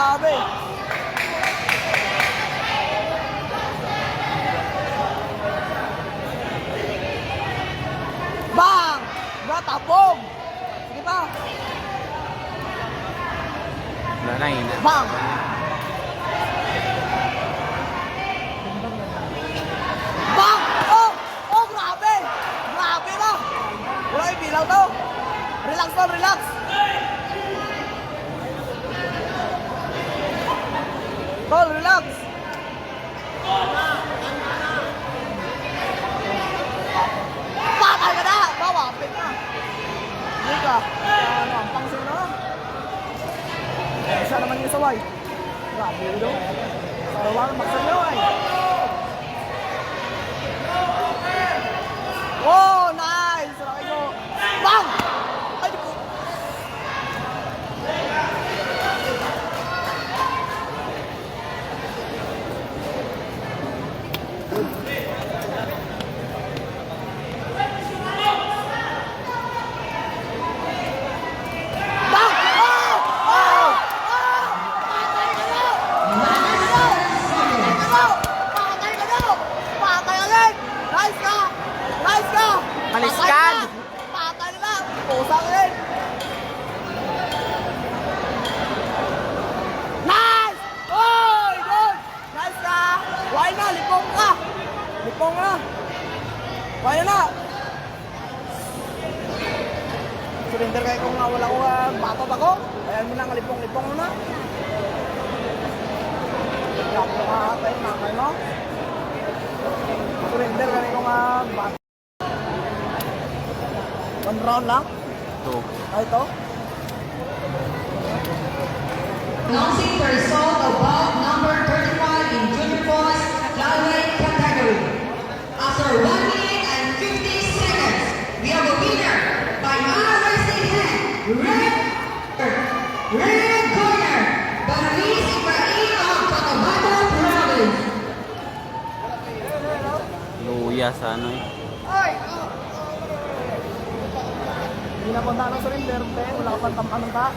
grabe. Bang! Natapog! Sige pa. Wala na yun. Bang! Bang! Oh! Oh, grabe! Grabe ba? Wala yung bilang to. Relax pa, relax. Tol, relax. Patay ka na! Mawapit na. Hindi ka. Ano, ang pangsin na. Isa naman yung saway. Grabe yun daw. Sarawang magsanyaway. Oh, nice! Rakay mo. Bang! Ay, di ko. Bang! Oh! Oh! Oh! Patay ka na! Patay ka na! Patay agad! Nice ka! Nice ka! Maliskan! Patay na! Pusang ulit! Nice! Oh! Good! Nice ka! Why na? Lipong ka! Lipong na! Why na? Surrender kayo kung wala ko batot ako. Ayan mo lang, lipong-lipong mo na. Lap mo nga tayo, nakay mo. Surrender kayo kung batot. 1 round lang? Ito. Ay, ito? Announcing the result of bout number 35 in junior boys flyweight category. After 1 minute and 50 seconds, we have a winner by arresting hand, red corner, Baris Ibrahim of Cotabato Province. Luya sa ano eh. Hindi na punta ng surrender, pe. Wala ka pang anong ka.